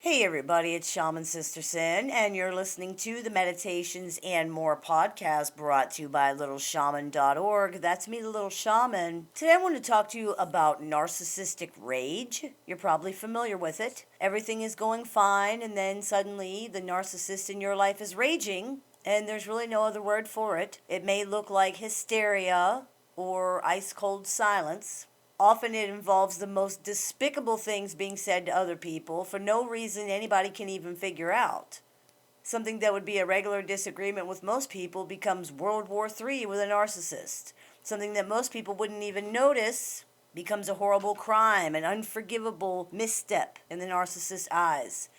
Hey everybody, it's Shaman Sister Sin, and you're listening to the Meditations and More podcast brought to you by littleshaman.org. That's me, the Little Shaman. Today I want to talk to you about narcissistic rage. You're probably familiar with it. Everything is going fine, and then suddenly the narcissist in your life is raging, and there's really no other word for it. It may look like hysteria or ice cold silence. Often it involves the most despicable things being said to other people for no reason anybody can even figure out. Something that would be a regular disagreement with most people becomes World War III with a narcissist. Something that most people wouldn't even notice becomes a horrible crime, an unforgivable misstep in the narcissist's eyes.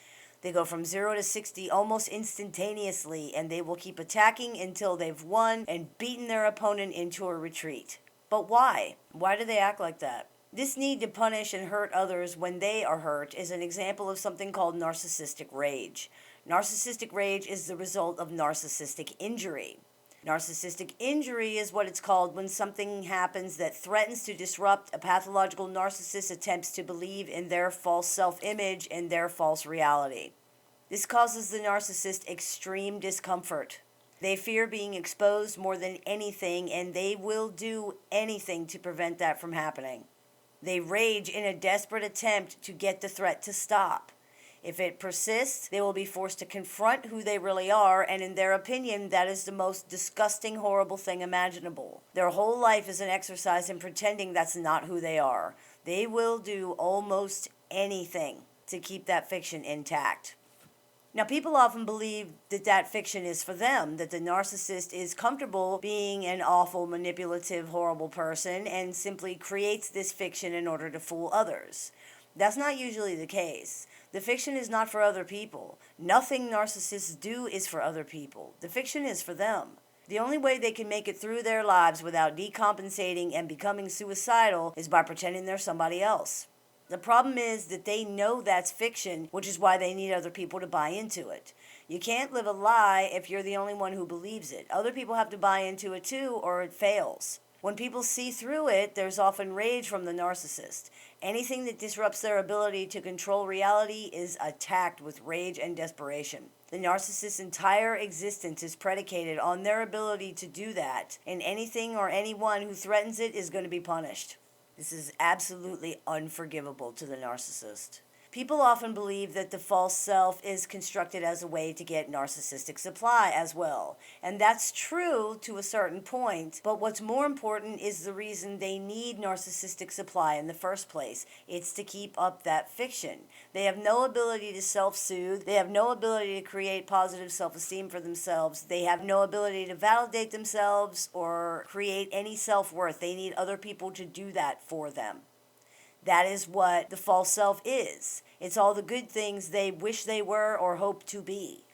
They go from 0 to 60 almost instantaneously, and they will keep attacking until they've won and beaten their opponent into a retreat. But why? Why do they act like that? This need to punish and hurt others when they are hurt is an example of something called narcissistic rage. Narcissistic rage is the result of narcissistic injury. Narcissistic injury is what it's called when something happens that threatens to disrupt a pathological narcissist's attempts to believe in their false self-image and their false reality. This causes the narcissist extreme discomfort. They fear being exposed more than anything, and they will do anything to prevent that from happening. They rage in a desperate attempt to get the threat to stop. If it persists, they will be forced to confront who they really are, and in their opinion, that is the most disgusting, horrible thing imaginable. Their whole life is an exercise in pretending that's not who they are. They will do almost anything to keep that fiction intact. Now, people often believe that fiction is for them, that the narcissist is comfortable being an awful, manipulative, horrible person and simply creates this fiction in order to fool others. That's not usually the case. The fiction is not for other people. Nothing narcissists do is for other people. The fiction is for them. The only way they can make it through their lives without decompensating and becoming suicidal is by pretending they're somebody else. The problem is that they know that's fiction, which is why they need other people to buy into it. You can't live a lie if you're the only one who believes it. Other people have to buy into it too, or it fails. When people see through it, there's often rage from the narcissist. Anything that disrupts their ability to control reality is attacked with rage and desperation. The narcissist's entire existence is predicated on their ability to do that, and anything or anyone who threatens it is going to be punished. This is absolutely unforgivable to the narcissist. People often believe that the false self is constructed as a way to get narcissistic supply as well. And that's true to a certain point, but what's more important is the reason they need narcissistic supply in the first place. It's to keep up that fiction. They have no ability to self-soothe. They have no ability to create positive self-esteem for themselves. They have no ability to validate themselves or create any self-worth. They need other people to do that for them. That is what the false self is. It's all the good things they wish they were or hope to be.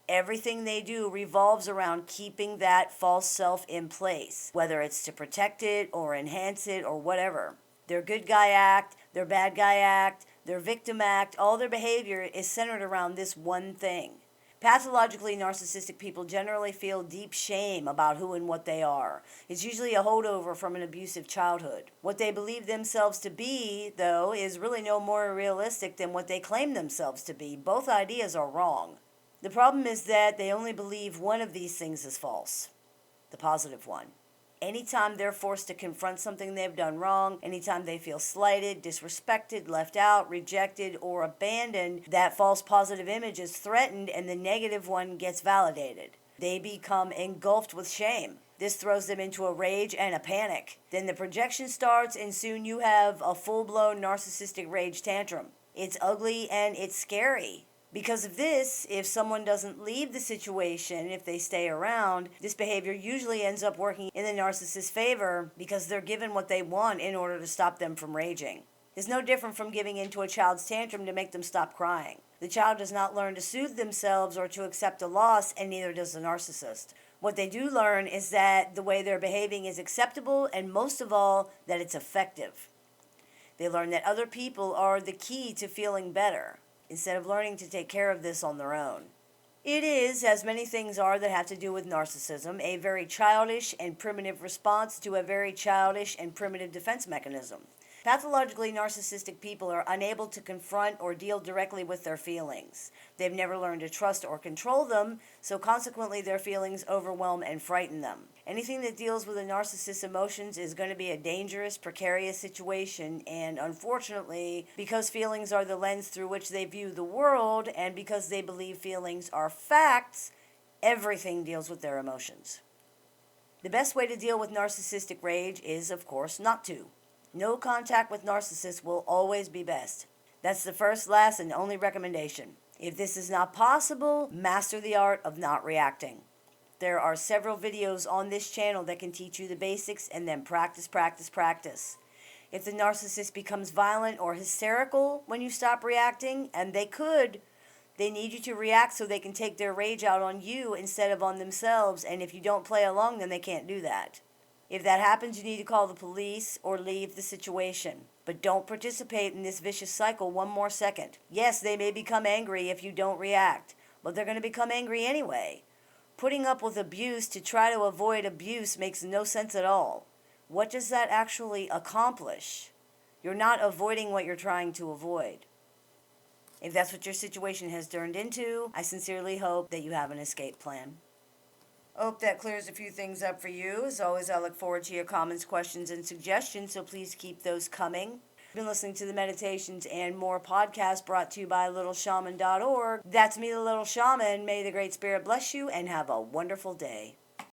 Everything they do revolves around keeping that false self in place, whether it's to protect it or enhance it or whatever. Their good guy act, their bad guy act, their victim act, all their behavior is centered around this one thing. Pathologically narcissistic people generally feel deep shame about who and what they are. It's usually a holdover from an abusive childhood. What they believe themselves to be, though, is really no more realistic than what they claim themselves to be. Both ideas are wrong. The problem is that they only believe one of these things is false, the positive one. Anytime they're forced to confront something they've done wrong, anytime they feel slighted, disrespected, left out, rejected, or abandoned, that false positive image is threatened and the negative one gets validated. They become engulfed with shame. This throws them into a rage and a panic. Then the projection starts and soon you have a full-blown narcissistic rage tantrum. It's ugly and it's scary. Because of this, if someone doesn't leave the situation, if they stay around, this behavior usually ends up working in the narcissist's favor because they're given what they want in order to stop them from raging. It's no different from giving into a child's tantrum to make them stop crying. The child does not learn to soothe themselves or to accept a loss, and neither does the narcissist. What they do learn is that the way they're behaving is acceptable, and most of all, that it's effective. They learn that other people are the key to feeling better, instead of learning to take care of this on their own. It is, as many things are that have to do with narcissism, a very childish and primitive response to a very childish and primitive defense mechanism. Pathologically narcissistic people are unable to confront or deal directly with their feelings. They've never learned to trust or control them, so consequently their feelings overwhelm and frighten them. Anything that deals with a narcissist's emotions is going to be a dangerous, precarious situation, and unfortunately, because feelings are the lens through which they view the world, and because they believe feelings are facts, everything deals with their emotions. The best way to deal with narcissistic rage is, of course, not to. No contact with narcissists will always be best. That's the first, last, and only recommendation. If this is not possible, master the art of not reacting. There are several videos on this channel that can teach you the basics, and then practice, practice, practice. If the narcissist becomes violent or hysterical when you stop reacting, and they need you to react so they can take their rage out on you instead of on themselves, and if you don't play along, then they can't do that. If that happens, you need to call the police or leave the situation. But don't participate in this vicious cycle one more second. Yes, they may become angry if you don't react, but they're going to become angry anyway. Putting up with abuse to try to avoid abuse makes no sense at all. What does that actually accomplish? You're not avoiding what you're trying to avoid. If that's what your situation has turned into, I sincerely hope that you have an escape plan. Hope that clears a few things up for you. As always, I look forward to your comments, questions, and suggestions, so please keep those coming. You've been listening to the Meditations and More podcast brought to you by littleshaman.org. That's me, the Little Shaman. May the Great Spirit bless you and have a wonderful day.